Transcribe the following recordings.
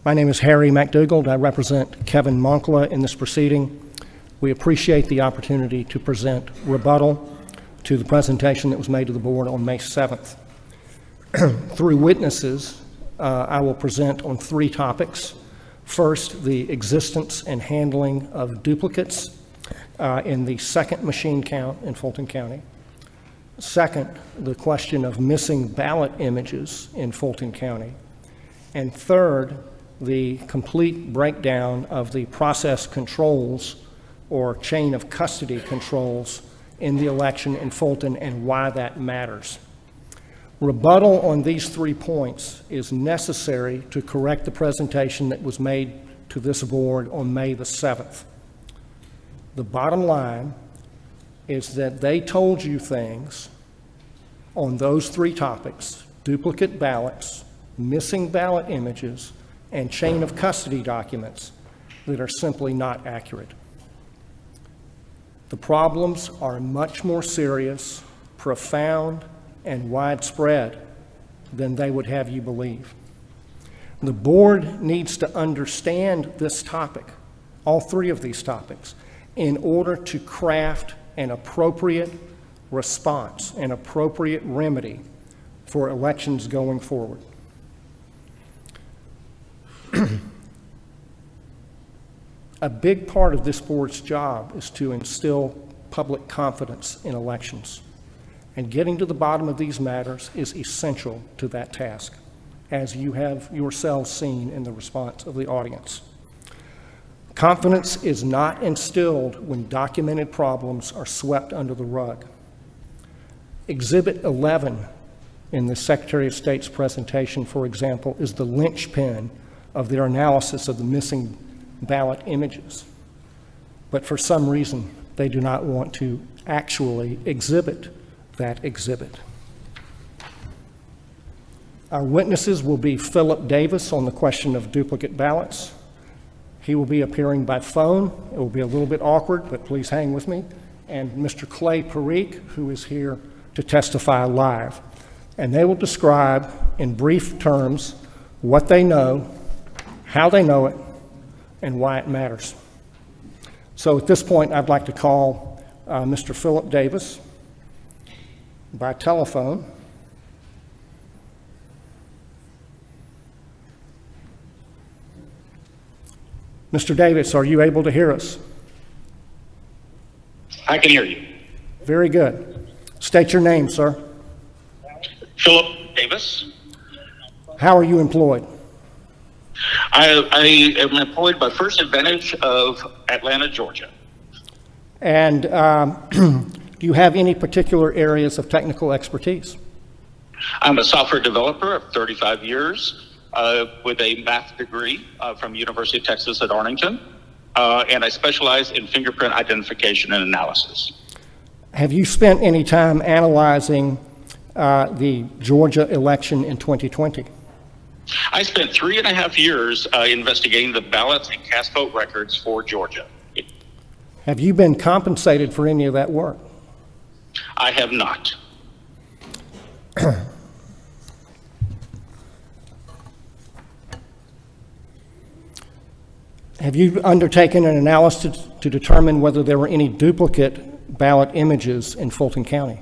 My name is Harry MacDougal, and I represent Kevin Moncla in this proceeding. We appreciate the opportunity to present rebuttal to the presentation that was made to the board on May 7th. Through witnesses, I will present on three topics. First, the existence and handling of duplicates in the second machine count in Fulton County. Second, the question of missing ballot images in Fulton County. And third, the complete breakdown of the process controls or chain of custody controls in the election in Fulton and why that matters. Rebuttal on these 3 points is necessary to correct the presentation that was made to this board on May the 7th. The bottom line is that they told you things on those 3 topics: duplicate ballots, missing ballot images, and chain of custody documents that are simply not accurate. The problems are much more serious, profound, and widespread than they would have you believe. The board needs to understand this topic, all 3 of these topics, in order to craft an appropriate response, an appropriate remedy for elections going forward. A big part of this board's job is to instill public confidence in elections, and getting to the bottom of these matters is essential to that task, as you have yourselves seen in the response of the audience. Confidence is not instilled when documented problems are swept under the rug. Exhibit 11 in the Secretary of State's presentation, for example, is the linchpin of their analysis of the missing ballot images. But for some reason, they do not want to actually exhibit that exhibit. Our witnesses will be Philip Davis on the question of duplicate ballots. He will be appearing by phone. It will be a little bit awkward, but please hang with me. And Mr. Clay Parikh, who is here to testify live. And they will describe in brief terms what they know, how they know it, and why it matters. So at this point, I'd like to call Mr. Philip Davis by telephone. Mr. Davis, are you able to hear us? I can hear you. Very good. State your name, sir. Philip Davis. How are you employed? I am employed by First Advantage of Atlanta, Georgia. And do you have any particular areas of technical expertise? I'm a software developer of 35 years with a math degree from University of Texas at Arlington, and I specialize in fingerprint identification and analysis. Have you spent any time analyzing the Georgia election in 2020? I spent 3.5 years investigating the ballots and cast vote records for Georgia. Have you been compensated for any of that work? I have not. Have you undertaken an analysis to determine whether there were any duplicate ballot images in Fulton County?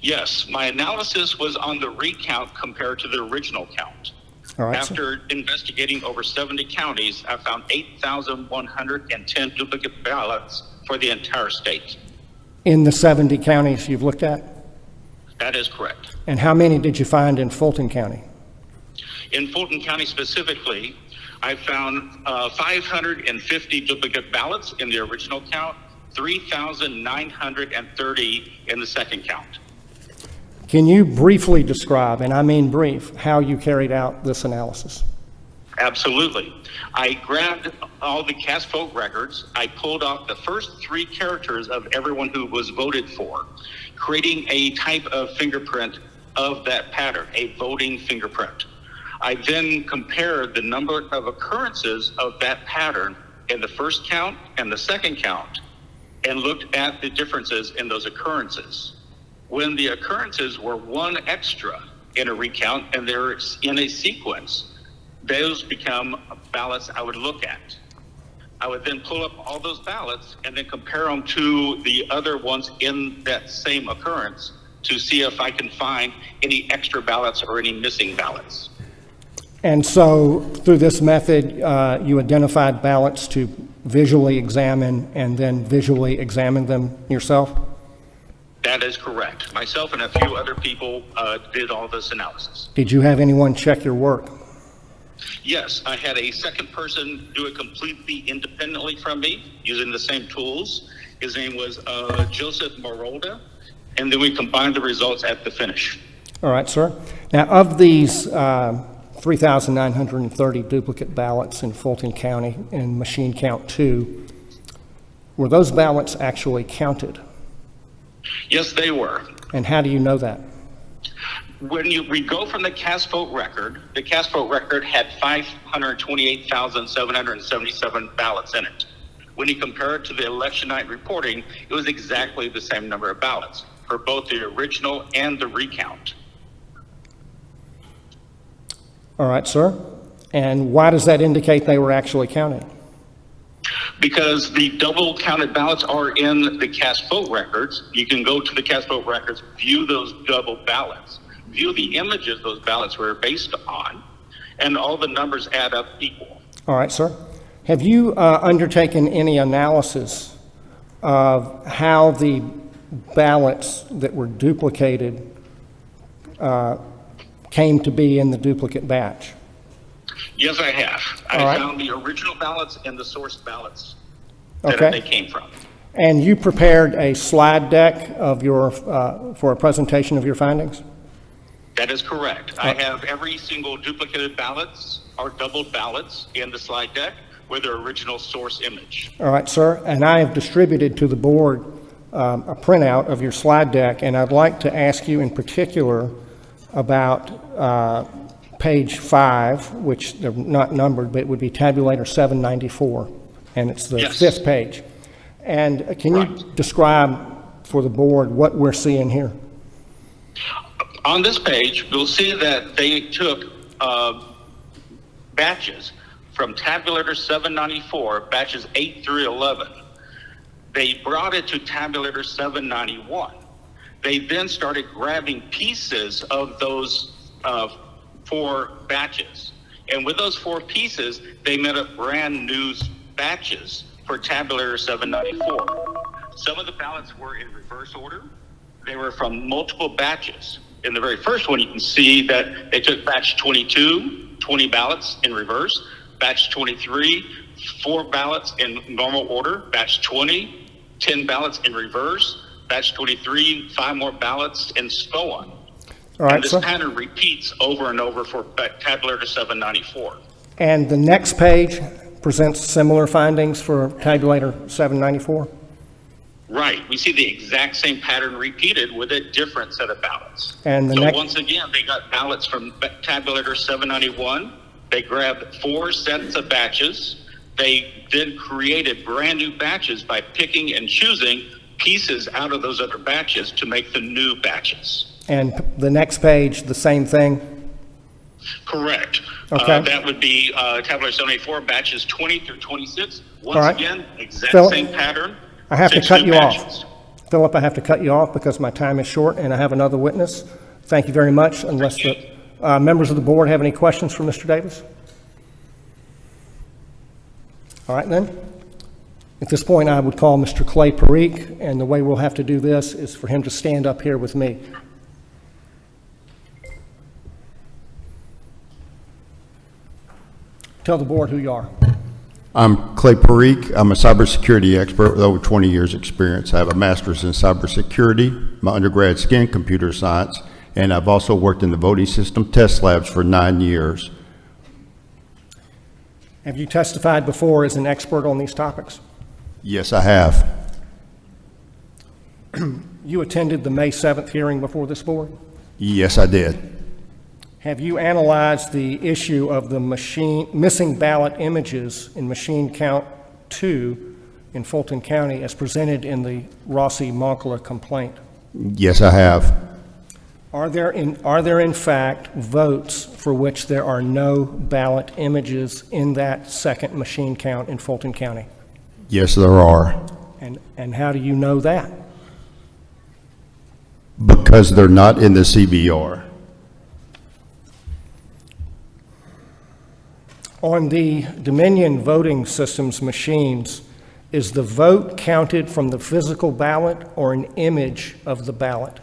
Yes, my analysis was on the recount compared to the original count. All right, After investigating over 70 counties, I found 8,110 duplicate ballots for the entire state. In the 70 counties you've looked at? That is correct. And how many did you find in Fulton County? In Fulton County specifically, I found 550 duplicate ballots in the original count, 3,930 in the second count. Can you briefly describe, and I mean brief, how you carried out this analysis? Absolutely. I grabbed all the cast vote records. I pulled off the first 3 characters of everyone who was voted for, creating a type of fingerprint of that pattern, a voting fingerprint. I then compared the number of occurrences of that pattern in the first count and the second count, and looked at the differences in those occurrences. When the occurrences were 1 extra in a recount and they're in a sequence, those become ballots I would look at. I would then pull up all those ballots and then compare them to the other ones in that same occurrence to see if I can find any extra ballots or any missing ballots. And so through this method, you identified ballots to visually examine and then visually examine them yourself? That is correct. Myself and a few other people did all this analysis. Did you have anyone check your work? Yes, I had a second person do it completely independently from me using the same tools. His name was Joseph Marolda, and then we combined the results at the finish. All right, sir. Now, of these 3,930 duplicate ballots in Fulton County in machine count 2, were those ballots actually counted? Yes, they were. And how do you know that? When we go from the cast vote record, the cast vote record had 528,777 ballots in it. When you compare it to the election night reporting, it was exactly the same number of ballots for both the original and the recount. All right, sir. And why does that indicate they were actually counted? Because the double counted ballots are in the cast vote records. You can go to the cast vote records, view those double ballots, view the images those ballots were based on, and all the numbers add up equal. All right, sir. Have you undertaken any analysis of how the ballots that were duplicated came to be in the duplicate batch? Yes, I have. All I right. found the original ballots and the source ballots that Okay. they came from. And you prepared a slide deck of your, for a presentation of your findings? That is correct. I have every single duplicated ballots or doubled ballots in the slide deck with their original source image. All right, sir. And I have distributed to the board a printout of your slide deck, and I'd like to ask you in particular about page 5, which they're not numbered, but it would be tabulator 794, and it's the Yes. 5th page. And can you Right. describe for the board what we're seeing here? On this page, you'll see that they took batches from tabulator 794, batches 8 through 11. They brought it to tabulator 791. They then started grabbing pieces of those 4 batches. And with those 4 pieces, they made up brand new batches for tabulator 794. Some of the ballots were in reverse order. They were from multiple batches. In the very first one, you can see that they took batch 22, 20 ballots in reverse, batch 23, 4 ballots in normal order, batch 20, 10 ballots in reverse, batch 23, 5 more ballots, and so on. All right, And this sir. pattern repeats over and over for tabulator 794. And the next page presents similar findings for tabulator 794? Right. We see the exact same pattern repeated with a different set of ballots. And the So next, once again, they got ballots from tabulator 791. They grabbed 4 sets of batches. They then created brand new batches by picking and choosing pieces out of those other batches to make the new batches. and the next page, the same thing? Correct. Okay. That would be tabulator 784, batches 20 through 26. Once All right. again, exact Phil, same pattern. I have to 6 cut new you batches. off. Philip, I have to cut you off because my time is short and I have another witness. Thank you very much. Unless the members of the board have any questions for Mr. Davis? All right, then. At this point, I would call Mr. Clay Parikh, and the way we'll have to do this is for him to stand up here with me. Tell the board who you are. I'm Clay Parikh. I'm a cybersecurity expert with over 20 years' experience. I have a master's in cybersecurity. My undergrad's in computer science, and I've also worked in the voting system test labs for 9 years. Have you testified before as an expert on these topics? Yes, I have. You attended the May 7th hearing before this board? Yes, I did. Have you analyzed the issue of the missing ballot images in machine count 2 in Fulton County as presented in the Rossi Moncla complaint? Yes, I have. Are there in fact votes for which there are no ballot images in that second machine count in Fulton County? Yes, there are. And how do you know that? Because they're not in the CBR. On the Dominion voting systems machines, is the vote counted from the physical ballot or an image of the ballot?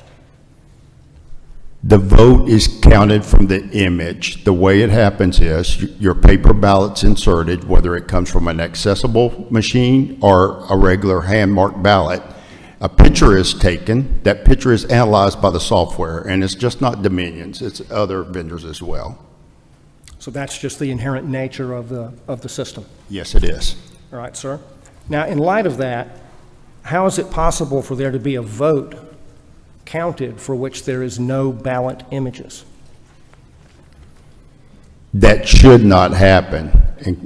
The vote is counted from the image. The way it happens is your paper ballot's inserted, whether it comes from an accessible machine or a regular hand-marked ballot. A picture is taken. That picture is analyzed by the software, and it's just not Dominion's, it's other vendors as well. So that's just the inherent nature of the system. Yes, it is. All right, sir. Now, in light of that, how is it possible for there to be a vote counted for which there is no ballot images? That should not happen,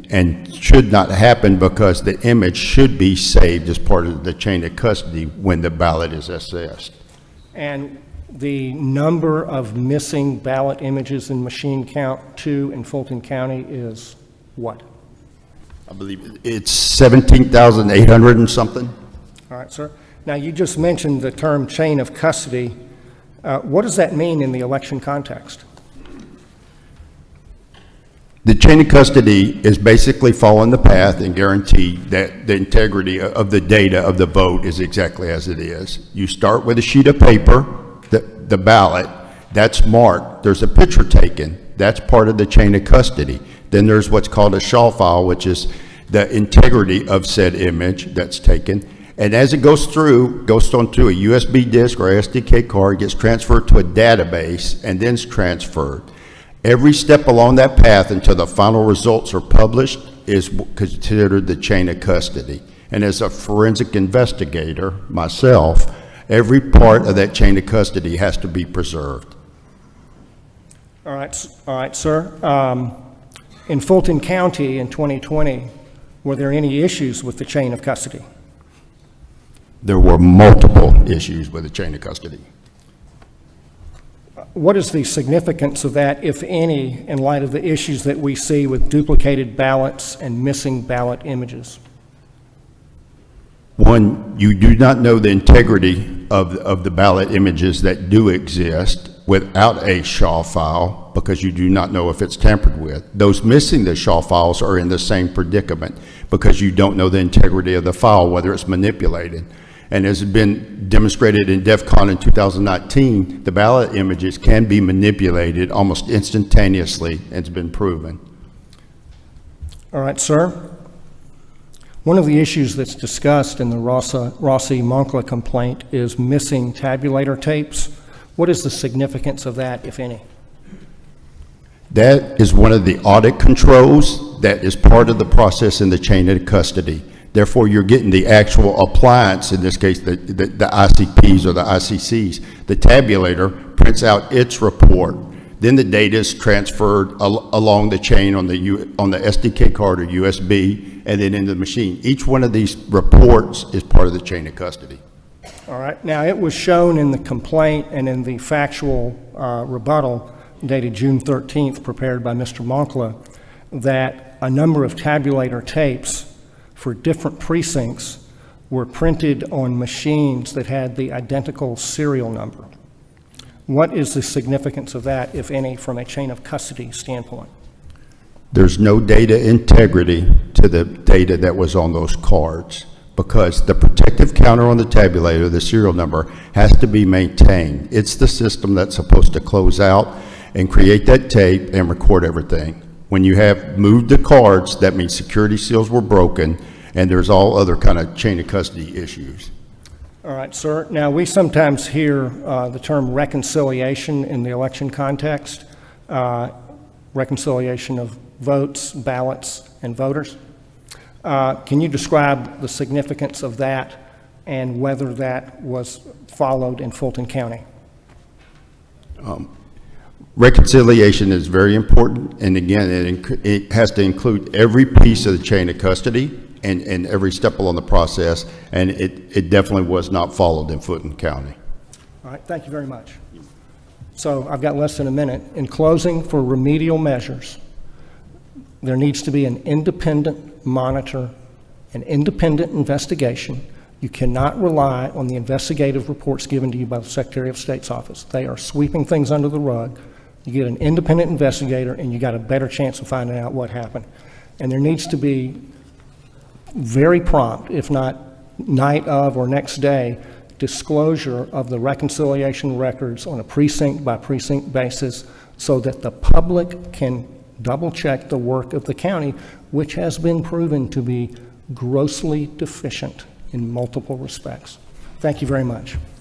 and should not happen because the image should be saved as part of the chain of custody when the ballot is assessed. And the number of missing ballot images in machine count 2 in Fulton County is what? I believe it's 17,800 and something. All right, sir. Now, you just mentioned the term chain of custody. What does that mean in the election context? The chain of custody is basically following the path and guarantee that the integrity of the data of the vote is exactly as it is. You start with a sheet of paper, the ballot, that's marked. There's a picture taken. That's part of the chain of custody. Then there's what's called a shaw file, which is the integrity of said image that's taken. And as it goes through, goes onto a USB disk or SDK card, gets transferred to a database, and then is transferred. Every step along that path until the final results are published is considered the chain of custody. And as a forensic investigator, myself, every part of that chain of custody has to be preserved. All right, sir. In Fulton County in 2020, were there any issues with the chain of custody? There were multiple issues with the chain of custody. What is the significance of that, if any, in light of the issues that we see with duplicated ballots and missing ballot images? One, you do not know the integrity of the ballot images that do exist without a SHA file because you do not know if it's tampered with. Those missing the SHA files are in the same predicament because you don't know the integrity of the file, whether it's manipulated. And as has been demonstrated in DEF CON in 2019, the ballot images can be manipulated almost instantaneously, and it's been proven. All right, sir. One of the issues that's discussed in the Rossi Moncla complaint is missing tabulator tapes. What is the significance of that, if any? That is one of the audit controls that is part of the process in the chain of custody. Therefore, you're getting the actual appliance, in this case, the ICPs or the ICCs. The tabulator prints out its report. Then the data is transferred along the chain on the SDK card or USB, and then into the machine. Each one of these reports is part of the chain of custody. All right. Now, it was shown in the complaint and in the factual rebuttal dated June 13th, prepared by Mr. Moncla, that a number of tabulator tapes for different precincts were printed on machines that had the identical serial number. What is the significance of that, if any, from a chain of custody standpoint? There's no data integrity to the data that was on those cards because the protective counter on the tabulator, the serial number, has to be maintained. It's the system that's supposed to close out and create that tape and record everything. When you have moved the cards, that means security seals were broken, and there's all other kind of chain of custody issues. All right, sir. Now, we sometimes hear the term reconciliation in the election context, reconciliation of votes, ballots, and voters. Can you describe the significance of that and whether that was followed in Fulton County? Reconciliation is very important, and again, it has to include every piece of the chain of custody and every step along the process, and it definitely was not followed in Fulton County. All right, thank you very much. So I've got less than a minute. In closing, for remedial measures, there needs to be an independent monitor, an independent investigation. You cannot rely on the investigative reports given to you by the Secretary of State's office. They are sweeping things under the rug. You get an independent investigator, and you got a better chance of finding out what happened. And there needs to be very prompt, if not night of or next day, disclosure of the reconciliation records on a precinct by precinct basis so that the public can double check the work of the county, which has been proven to be grossly deficient in multiple respects. Thank you very much.